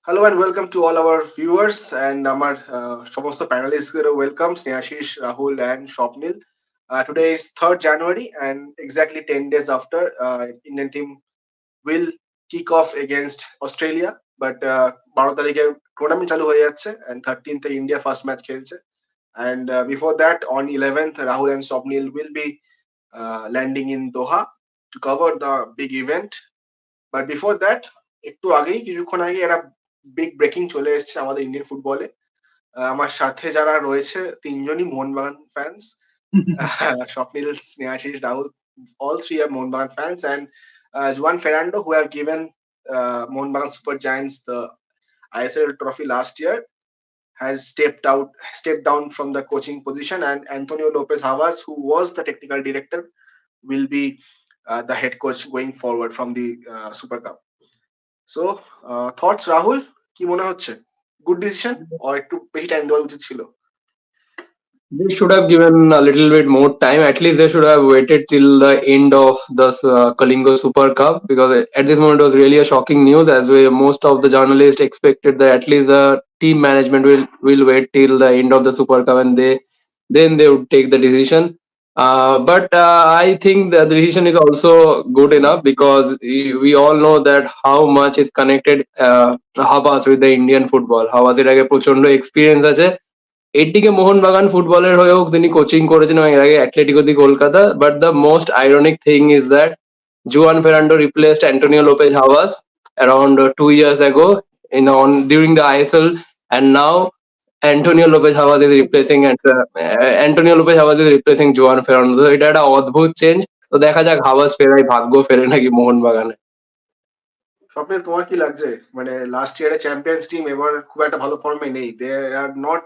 Hello and welcome to all our viewers and our সমস্ত panelists welcome Snehashish, Rahul and Shopnil. Today is 3rd January and exactly 10 days after Indian team will kick off against Australia. But 12 তারিখে tournament চালু হয়ে যাচ্ছে and 13th India first match খেলছে. And before that on 11th Rahul and Shopnil will be landing in Doha to cover the big event. But before that একটু আগেই কিছুক্ষণ আগে একটা বিগ ব্রেকিং চলে এসেছে আমাদের ইন্ডিয়ান ফুটবলে। আমার সাথে যারা রয়েছে তিনজনই Mohun Bagan fans. Swapnil, Snehasish, Rahul, all three are Mohanbagan fans, and Juan Ferrando, who have given Mohanbagan Super Giants the ISL trophy last year, has stepped down from the coaching position, and Antonio Lopez Habas, who was the technical director, will be the head coach going forward from the Super Cup. So thoughts Rahul, কি মনে হচ্ছে? Good decision or একটু বেশি time দেওয়া উচিত ছিল? They should have given a little bit more time. At least they should have waited till the end of the Kalinga Super Cup, because at this moment it was really a shocking news, as most of the journalists expected that at least the team management will wait till the end of the Super Cup, and they would take the decision. But I think the decision is also good enough, because we all know that how much is connected Habas with the Indian football. Habas এর আগে প্রচন্ড experience আছে। এইদিকে মোহনবাগান ফুটবলের হয়েও তিনি coaching করেছেন এবং এর আগে Atletico the Kolkata. But the most ironic thing is that Juan Ferrando replaced Antonio Lopez Habas around 2 years ago during the ISL, and now Antonio Lopez Habas is replacing Juan Ferrando. তো এটা একটা অদ্ভুত change. তো দেখা যাক Habas ফেরাই ভাগ্য ফেরে নাকি মোহনবাগানে। স্বপ্নিল, তোমার কি লাগছে? মানে লাস্ট ইয়ারে চ্যাম্পিয়ন্স টিম এবার খুব একটা ভালো ফর্মে নেই। They are not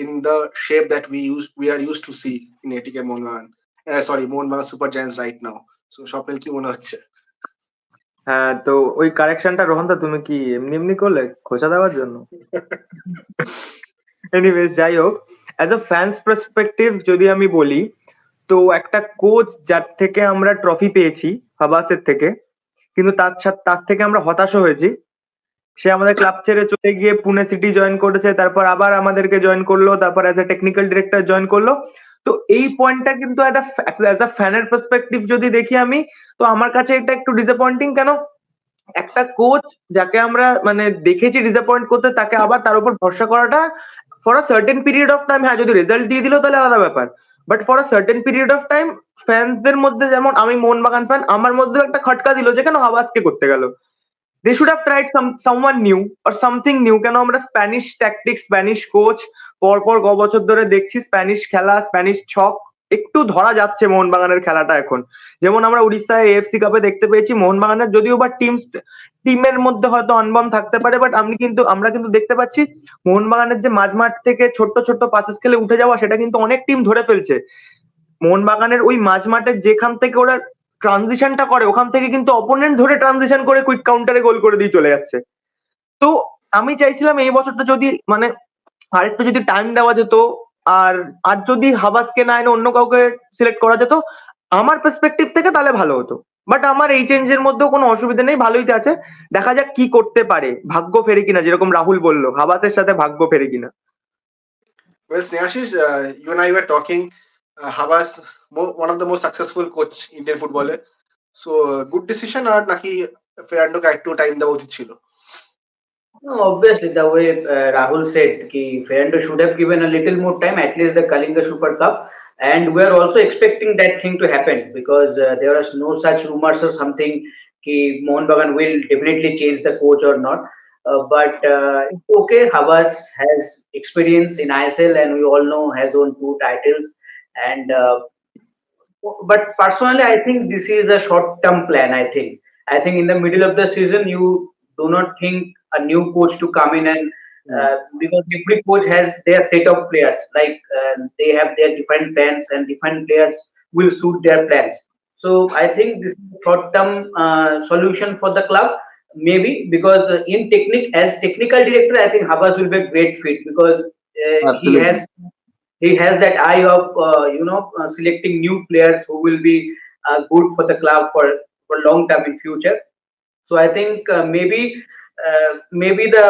in the shape that we are used to see in ATK Mohanbagan. Mohanbagan Super Giants right now. So স্বপ্নিল, কি মনে হচ্ছে? হ্যাঁ, তো ওই কারেকশনটা রোহনদা তুমি কি এমনি এমনি করলে খোঁচা দেওয়ার জন্য? এনিওয়েজ, যাই হোক, অ্যাজ আ ফ্যান্স পার্সপেক্টিভ যদি আমি বলি, তো একটা কোচ যার থেকে আমরা ট্রফি পেয়েছি হাবাসের থেকে, কিন্তু তার থেকে আমরা হতাশ হয়েছি। সে আমাদের ক্লাব ছেড়ে চলে গিয়ে পুনে সিটি জয়েন করেছে, তারপর আবার আমাদেরকে জয়েন করলো, তারপর as a technical director join করলো। তো এই পয়েন্টটা কিন্তু অ্যাজ আ ফ্যানের পার্সপেক্টিভ যদি দেখি আমি, তো আমার কাছে এটা একটু ডিসঅ্যাপয়েন্টিং। কেন একটা কোচ যাকে আমরা মানে দেখেছি ডিসঅ্যাপয়েন্ট করতে, তাকে আবার তার উপর ভরসা করাটা for a certain period of time, হ্যাঁ যদি রেজাল্ট দিয়ে দিল তাহলে আলাদা ব্যাপার, but for a certain period of time ফ্যান্সদের মধ্যে, যেমন আমি মোহনবাগান ফ্যান, আমার মধ্যেও একটা খটকা দিল যে কেন হাবাসকে করতে গেল। They should have tried someone new or something new. কেন আমরা স্প্যানিশ ট্যাকটিক্স, স্প্যানিশ কোচ পরপর বছর ধরে দেখছি, স্প্যানিশ খেলা, স্প্যানিশ ছক একটু ধরা যাচ্ছে মোহনবাগানের খেলাটা এখন। যেমন আমরা উড়িষ্যায় এএফসি কাপে দেখতে পেয়েছি মোহনবাগানের, যদিও বা টিমের মধ্যে হয়তো অনবম থাকতে পারে, বাট আমরা কিন্তু দেখতে পাচ্ছি মোহনবাগানের যে মাঝমাঠ থেকে ছোট্ট ছোট্ট পাসেস খেলে উঠে যাওয়া, সেটা কিন্তু অনেক টিম ধরে ফেলছে। মোহনবাগানের ওই মাঝমাঠের যেখান থেকে ওরা ট্রানজিশনটা করে, ওখান থেকে কিন্তু অপোনেন্ট ধরে ট্রানজিশন করে কুইক কাউন্টারে গোল করে দিয়ে চলে যাচ্ছে। তো আমি চাইছিলাম এই বছরটা যদি মানে আরেকটু যদি টাইম দেওয়া যেত, আর আর যদি হাবাসকে না এনে অন্য কাউকে সিলেক্ট করা যেত আমার পার্সপেক্টিভ থেকে, তাহলে ভালো হতো। বাট আমার এই চেঞ্জের মধ্যেও কোনো অসুবিধা নেই, ভালোই আছে। দেখা যাক কি করতে পারে, ভাগ্য ফেরে কিনা, যেরকম রাহুল বললো হাবাসের সাথে ভাগ্য ফেরে কিনা। Well, Snehashish, you and I were talking. Habas, one of the most successful coach Indian footballer. So good decision আর নাকি ফেরান্ডোকে একটু টাইম দেওয়া উচিত ছিল? No, obviously, the way Rahul said, ki Ferrando should have given a little more time, at least the Kalinga Super Cup, and we are also expecting that thing to happen, because there are no such rumors or something ki Mohan Bagan will definitely change the coach or not. But it's okay. Habas has experience in ISL, and we all know has won 2 titles. And but personally, I think this is a short-term plan. I think in the middle of the season, you do not think a new coach to come in, and because every coach has their set of players, like they have their different plans, and different players will suit their plans. So I think this is a short-term solution for the club, maybe, because in as technical director, I think Habas will be a great fit, because Absolutely. he has that eye of selecting new players who will be good for the club for long term in future. So I think maybe maybe the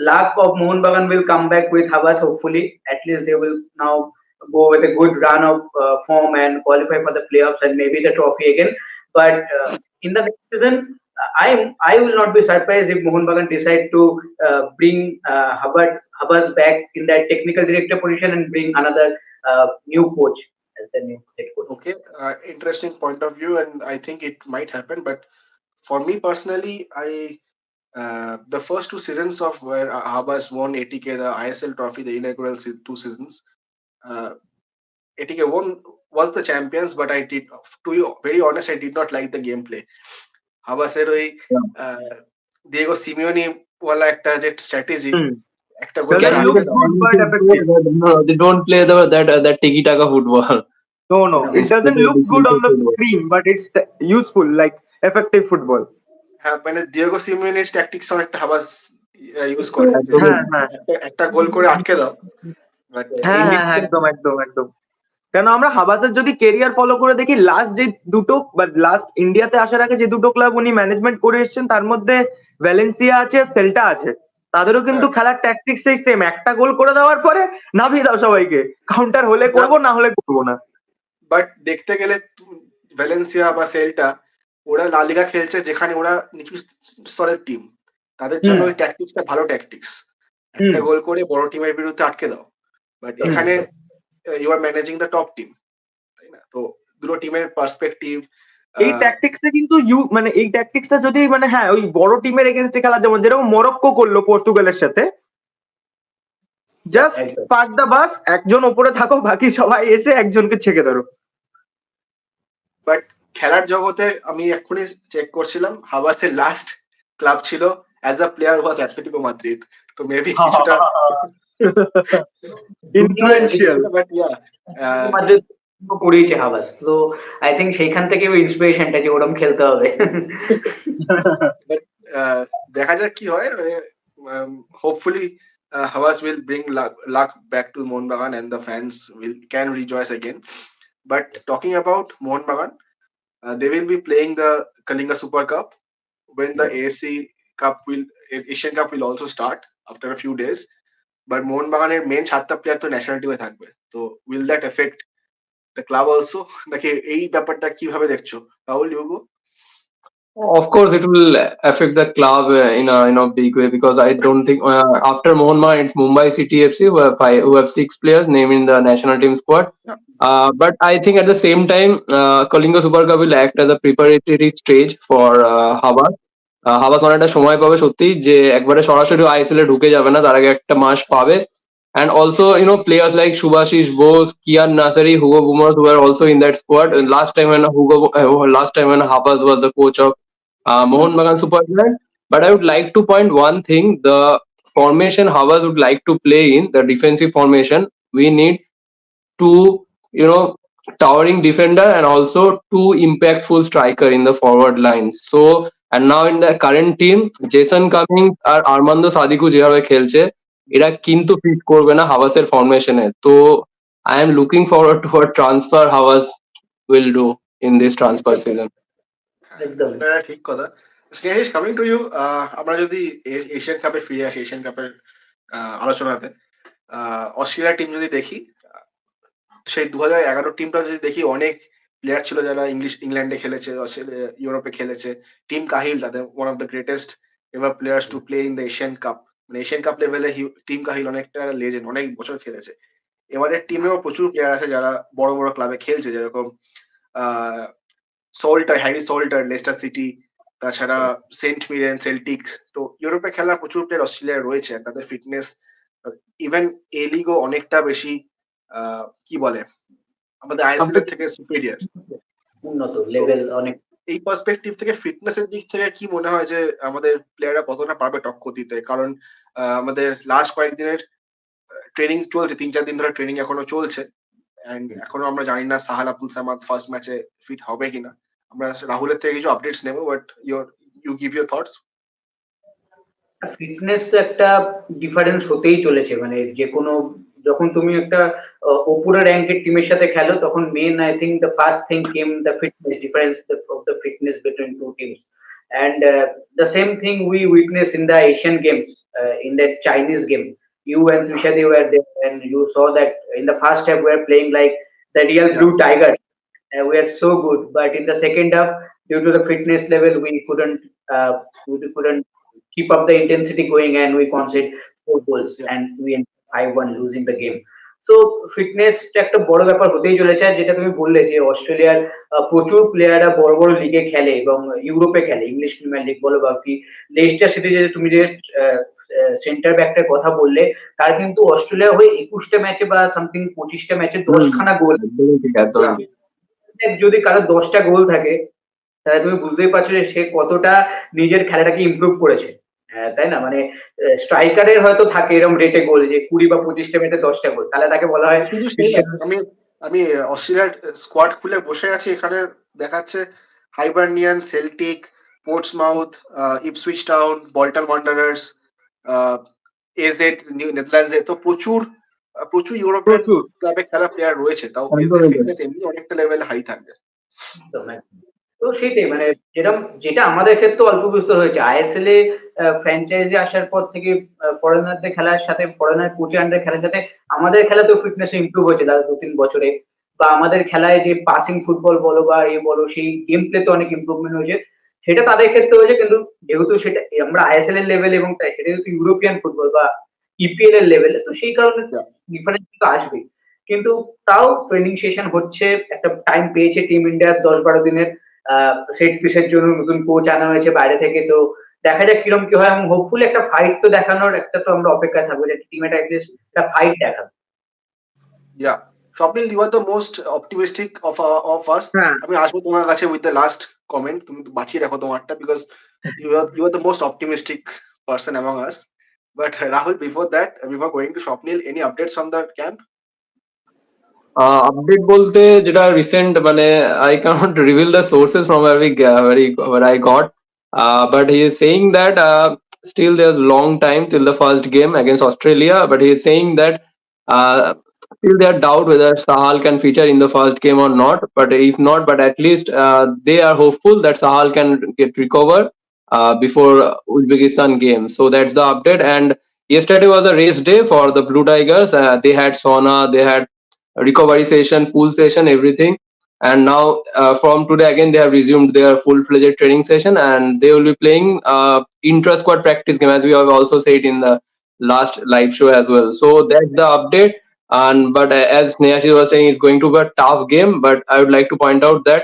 luck of Mohun Bagan will come back with Habas. Hopefully, at least they will now go with a good run of form and qualify for the playoffs and maybe the trophy again. But in the next season, I will not be surprised if Mohun Bagan decide to bring Habas back in that technical director position and bring another new coach as the new head coach. Okay, interesting point of view, and I think it might happen. But for me personally, the first two seasons of where Habas won ATK, the ISL trophy, the inaugural two seasons, uh, ATK won was the champions, but to be very honest, I did not like the gameplay. হাবাসের ওই Diego Simeone ওয়ালা একটা যে strategy Hmm. একটা গোল Doesn't করে look আটকে দেওয়া। good but effective. No, they don't play that tiki taka football. No, No. it doesn't look good on the screen, but it's useful, like effective football. হ্যাঁ, মানে Diego সিমিওনির tactics অনেকটা Habas use করে যে হ্যাঁ হ্যাঁ একটা গোল করে আটকে দাও, বাট হ্যাঁ হ্যাঁ একদম একদম একদম। কেন আমরা হাবাসের যদি কেরিয়ার ফলো করে দেখি, লাস্ট যে দুটো বা লাস্ট ইন্ডিয়াতে আসার আগে যে দুটো ক্লাব উনি ম্যানেজমেন্ট করে এসেছেন, তার মধ্যে ভ্যালেন্সিয়া আছে, সেল্টা আছে। তাদেরও কিন্তু খেলার ট্যাকটিক্স সেই সেম, একটা গোল করে দেওয়ার পরে নামিয়ে দাও সবাইকে, কাউন্টার হলে করবো, না হলে করবো না। বাট দেখতে গেলে ভ্যালেন্সিয়া বা সেল্টা ওরা লা লিগা খেলছে, যেখানে ওরা নিচু স্তরের টিম, তাদের জন্য ওই ট্যাকটিক্সটা ভালো ট্যাকটিক্স, একটা গোল করে বড় টিমের বিরুদ্ধে আটকে দাও। বাট এখানে you are managing the top team, তাই না? তো দুটো টিমের পার্সপেক্টিভ, এই ট্যাকটিক্সটা কিন্তু মানে এই ট্যাকটিক্সটা যদি মানে হ্যাঁ ওই বড় টিমের এগেনস্টে খেলা, যেমন যেরকম মরক্কো করলো পর্তুগালের সাথে, জাস্ট পার্ক দা বাস, একজন ওপরে থাকো, বাকি সবাই এসে একজনকে ছেকে ধরো। বাট খেলার জগতে আমি এক্ষুনি চেক করছিলাম, হাবাসের লাস্ট ক্লাব ছিল as a player was Atletico Madrid, তো মেবি কিছুটা ইনফ্লুয়েন্সিয়াল। বাট ইয়া পড়িয়েছে হাবাস, তো আই থিঙ্ক সেইখান থেকে ওই ইন্সপিরেশনটা যে ওরম খেলতে হবে। দেখা যাক কি হয়। Hopefully Havas will bring luck back to Mohun Bagan and the fans can rejoice again. But talking about Mohun Bagan, they will be playing the Kalinga Super Cup when the Asian Cup will also start after a few days. But Mohun Bagan main 7টা player তো national টিমে থাকবে, তো will that affect the club also? নাকি এই ব্যাপারটা কিভাবে দেখছো Rahul, you go? Of course, it will affect the club in a big way, because I don't think after Mohun Bagan it's Mumbai City FC who have 6 players named in the national team squad. But I think at the same time, Kalinga Super Cup will act as a preparatory stage for Habas. Habas অনেকটা সময় পাবে সত্যি, যে একবারে সরাসরি ISL এ ঢুকে যাবে না, তার আগে একটা মাস পাবে। And also, players like Shubhashish Bose, Kian Nasari, Hugo Bumar, who were also in that squad. Last time when Habas was the coach of Mohun Bagan Super Giant. But I would like to point one thing: the formation Habas would like to play in, the defensive formation, we need two, towering defender and also two impactful striker in the forward line. So, and now in the current team, Jason Cummings R Armando Sadiku যেভাবে খেলছে, এরা কিন্তু fit করবে না হাওয়াসের ফরমেশনে। তো I am looking forward to a transfer হাওয়াস will do in this transfer season. একদম ঠিক কথা। স্নেহিশ, কামিং টু ইউ, আমরা যদি এশিয়ান কাপে ফিরে আসি, এশিয়ান কাপের আলোচনাতে, অস্ট্রেলিয়ার টিম যদি দেখি, সেই 2011 টিমটা যদি দেখি, অনেক প্লেয়ার ছিল যারা ইংল্যান্ডে খেলেছে, ইউরোপে খেলেছে। টিম কাহিল, তাদের one of the greatest ever players to play in the Asian cup, মানে এশিয়ান কাপ লেভেলে টিম কাহিল অনেকটা লেজেন্ড, অনেক বছর খেলেছে। এবারের টিমেও প্রচুর প্লেয়ার আছে যারা বড় বড় ক্লাবে খেলছে, যেরকম হ্যারি সোল্টার লেস্টার সিটি, তাছাড়া সেন্ট মিরেন, সেল্টিক্স। তো ইউরোপে খেলা প্রচুর প্লেয়ার অস্ট্রেলিয়ার রয়েছে, তাদের ফিটনেস ইভেন এ লিগও অনেকটা বেশি কি বলে আমাদের আইএসএল এর থেকে সুপিরিয়র, উন্নত লেভেল অনেক। এই পার্সপেক্টিভ থেকে ফিটনেসের দিক থেকে কি মনে হয় যে আমাদের প্লেয়াররা কতটা পারবে টক্কর দিতে? কারণ আমাদের লাস্ট কয়েকদিনের ট্রেনিং চলছে, 3-4 দিন ধরে ট্রেনিং এখনো চলছে, এন্ড এখনো আমরা জানি না সাহাল আব্দুল সামাদ ফার্স্ট ম্যাচে ফিট হবে কিনা। আমরা রাহুলের থেকে কিছু আপডেটস নেব, but you give your thoughts. Fitness তো একটা ডিফারেন্স হতেই চলেছে, মানে যে কোনো, যখন তুমি একটা ওপরের র্যাঙ্কের টিমের সাথে খেলো, তখন main I think the first thing came the fitness difference of the fitness between two teams. And the same thing we witnessed in the Asian Games, in that Chinese game. You and Trishadi were there, and you saw that in the first half we were playing like the real Yeah, blue tigers. We are so good, but in the second half, due to the fitness level, we couldn't keep up the intensity going, and we conceded 4 goals, yeah, and we ended 5-1 losing the game. So ফিটনেসটা একটা বড় ব্যাপার হতেই চলেছে। আর যেটা তুমি বললে যে অস্ট্রেলিয়ার প্রচুর প্লেয়াররা বড় বড় লিগে খেলে এবং ইউরোপে খেলে, ইংলিশ প্রিমিয়ার লিগ বলো বা কি লেস্টার সিটি, যে তুমি যে সেন্টার ব্যাকটার কথা বললে, তার কিন্তু অস্ট্রেলিয়া হয়ে 21টা ম্যাচে বা সামথিং 25টা ম্যাচে হুম, 10খানা গোল। একদমই ঠিক, একদমই yeah. ঠিক। যদি কারো 10টা গোল থাকে, তাহলে তুমি বুঝতেই পারছো যে সে কতটা নিজের খেলাটাকে ইমপ্রুভ করেছে। তাই না? মানে স্ট্রাইকারের হয়তো থাকে এরকম রেটে গোল যে 20 বা 25টা ম্যাচে 10টা গোল। তাহলে তাকে বলা হয় শুধু সেই না, বিশ্বের। আমি আমি অস্ট্রেলিয়ার স্কোয়াড খুলে বসে আছি, এখানে দেখাচ্ছে Hibernian, Celtic, Portsmouth, Ipswich Town, Bolton Wanderers, AZ নেদারল্যান্ডসে, তো প্রচুর প্রচুর ইউরোপিয়ান প্রচুর। ক্লাবে খেলা প্লেয়ার রয়েছে, তাও এদের একদমই তাই। ফিটনেস এমনি অনেকটা লেভেল হাই থাকবে। একদম, একদম। তো সেটাই মানে যেটা আমাদের ক্ষেত্রে অল্প বিস্তর হয়েছে। আইএসএল এ ফ্র্যাঞ্চাইজি আসার পর থেকে ফরেনারদের খেলার সাথে, ফরেনার কোচের আন্ডারে খেলার সাথে আমাদের খেলাতেও ফিটনেস ইমপ্রুভ হয়েছে লাস্ট 2-3 বছরে। বা আমাদের খেলায় যে পাসিং ফুটবল বলো বা বলো, সেই গেম প্লে তে অনেক ইমপ্রুভমেন্ট হয়েছে। সেটা তাদের ক্ষেত্রে হয়েছে, কিন্তু যেহেতু সেটা আমরা আইএসএল এর লেভেল এবং সেটা যেহেতু ইউরোপিয়ান ফুটবল বা ইপিএল এর লেভেলে, তো সেই কারণে Yeah. ডিফারেন্স কিন্তু আসবেই। কিন্তু তাও ট্রেনিং সেশন হচ্ছে, একটা টাইম পেয়েছে টিম ইন্ডিয়ার 10-12 দিনের। সেট পিসের জন্য নতুন কোচ আনা হয়েছে বাইরে থেকে। তো দেখা যাক কিরকম কি হয়, এবং হোপফুলি একটা ফাইট তো দেখানোর একটা তো আমরা অপেক্ষায় থাকবো যে টিমটা অ্যাটলিস্ট একটা ফাইট দেখাবে। Yeah. Swapnil, you are the most optimistic of us. হ্যাঁ, আমি আসবো তোমার কাছে with the last comment, তুমি বাঁচিয়ে রাখো তোমারটা, because you are the most optimistic person among us. But Rahul, before that, before going to Swapnil, any updates from the camp? Update বলতে যেটা রিসেন্ট, মানে I can't reveal the sources from where I got, but he is saying that still there's long time till the first game against Australia, but he is saying that uh, still they are doubt whether Sahal can feature in the first game or not, but if not, but at least they are hopeful that Sahal can get recover before Uzbekistan game. So that's the update. And yesterday was a race day for the Blue Tigers. They had sauna, they had recovery session, pool session, everything. And now from today again they have resumed their full-fledged training session, and they will be playing intra-squad practice game, as we have also said in the last live show as well. So that's the update. And but as Nehashi was saying, it's going to be a tough game. But I would like to point out that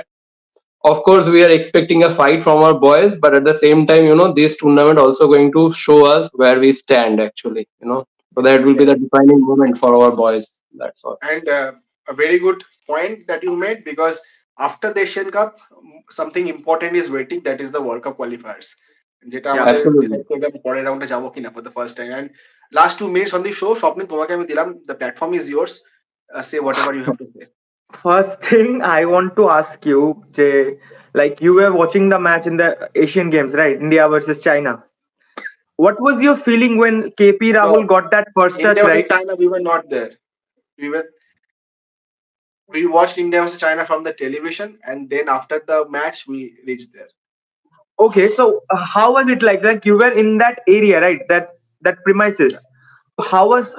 of course we are expecting a fight from our boys, but at the same time, this tournament also going to show us where we stand actually. So that will be Yes. the defining moment for our boys. That's all. And a very good point that you made, because after the Asian Cup, something important is waiting, that is the World Cup qualifiers. যেটা yeah. আমাদের Absolutely. Decide করবে আমি পরের রাউন্ডে যাবো কিনা for the first time. And last 2 minutes on the show, Swapnil তোমাকে আমি দিলাম, the platform is yours, say whatever you have to say. First thing I want to ask you, Jay, like you were watching the match in the Asian Games, right? India versus China. What was your feeling when KP No, Rahul got that first touch, India versus right? China, we were not there. We watched India versus China from the television, and then after the match we reached there. Okay, so how was it like? Like you were in that area, right? That premises. Yeah.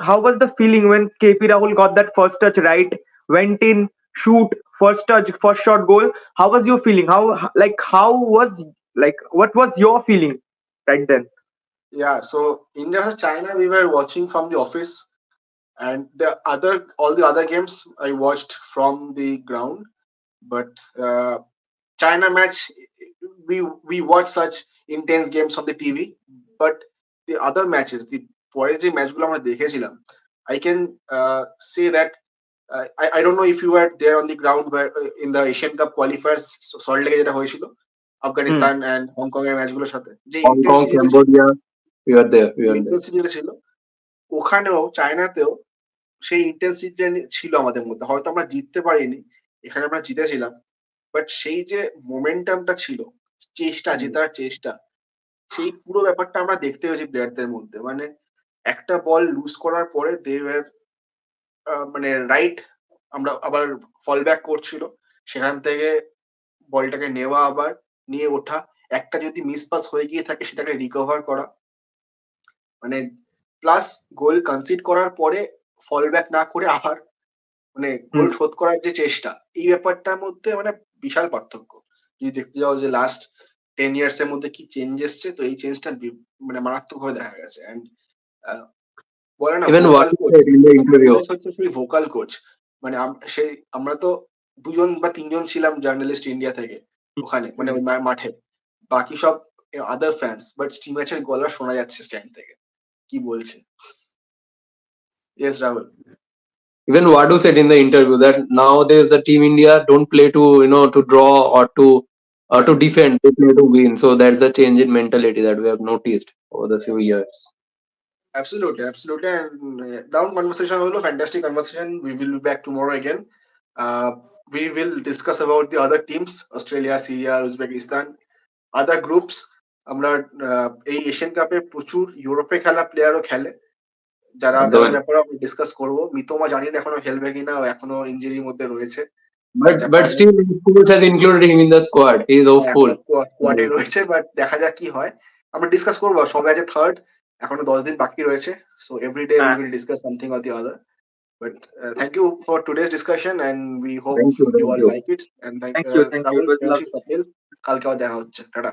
How was the feeling when KP Rahul got that first touch, right? Went in, shoot, first touch, first shot, goal. How was your feeling? What was your feeling right then? Yeah, so India versus China, we were watching from the office, and all the other games I watched from the ground. But China match, we watch such intense games on the TV. But the other matches, the পরের যে ম্যাচগুলো আমরা দেখেছিলাম, I can say that I don't know if you were there on the ground where in the Asian Cup qualifiers salt লেকে যেটা হয়েছিল Hmm. Afghanistan and Hong Kong এর ম্যাচগুলোর সাথে, যে Hong Kong, Cambodia, we are there. We are there. Intensity ছিল, ওখানেও চায়নাতেও সেই intensity ছিল আমাদের মধ্যে। হয়তো আমরা জিততে পারিনি, এখানে আমরা জিতেছিলাম, বাট সেই যে মোমেন্টামটা ছিল, চেষ্টা, জেতার চেষ্টা, সেই পুরো ব্যাপারটা আমরা দেখতে পেয়েছি প্লেয়ারদের মধ্যে। মানে একটা বল লুজ করার পরে দে ওয়্যার মানে রাইট, আমরা আবার ফল ব্যাক করছিল, সেখান থেকে বলটাকে নেওয়া, আবার নিয়ে ওঠা, একটা যদি মিস পাস হয়ে গিয়ে থাকে সেটাকে রিকভার করা, মানে প্লাস গোল কনসিড করার পরে ফল ব্যাক না করে আবার মানে গোল শোধ করার যে চেষ্টা, এই ব্যাপারটার মধ্যে মানে বিশাল পার্থক্য। যদি দেখতে যাও যে লাস্ট 10 ইয়ার্স এর মধ্যে কি চেঞ্জ এসছে, তো এই চেঞ্জটা মানে মারাত্মক ভাবে দেখা গেছে। এন্ড বলে না Even what vocal he coach, said in the interview. হচ্ছে সেই ভোকাল কোচ। মানে সেই আমরা তো 2 জন বা 3 জন ছিলাম জার্নালিস্ট ইন্ডিয়া থেকে ওখানে, মানে ওই মাঠে, বাকি সব আদার ফ্যান্স, বাট স্টিমাচের গলা শোনা যাচ্ছে স্ট্যান্ড থেকে কি বলছে। Yes Rahul. Even Wadu said in the interview that nowadays the team India don't play to to draw or to defend, they play to win. So that's the change in mentality that we have noticed over the few years. Absolutely, absolutely. And down conversation holo, fantastic conversation. We will be back tomorrow again. We will discuss about the other teams, Australia, Syria, Uzbekistan, other groups. আমরা এই Asian কাপে প্রচুর ইউরোপে খেলা প্লেয়ারও খেলে, যারা তাদের ব্যাপারে আমরা ডিসকাস করবো। মিতোমা জানি না এখনো খেলবে কিনা, এখনো ইনজুরির মধ্যে রয়েছে। But still, coach has included him in the squad. He is hopeful. স্কোয়াডে রয়েছে, বাট দেখা যাক কি হয়। আমরা ডিসকাস করবো। সবাই আছে থার্ড, এখনো 10 দিন বাকি রয়েছে। So everyday we will discuss something or the other. But thank you for today's discussion, and we hope you all like it. And thank you. Rahul, It was Kapil. কালকে আবার দেখা হচ্ছে। টাটা।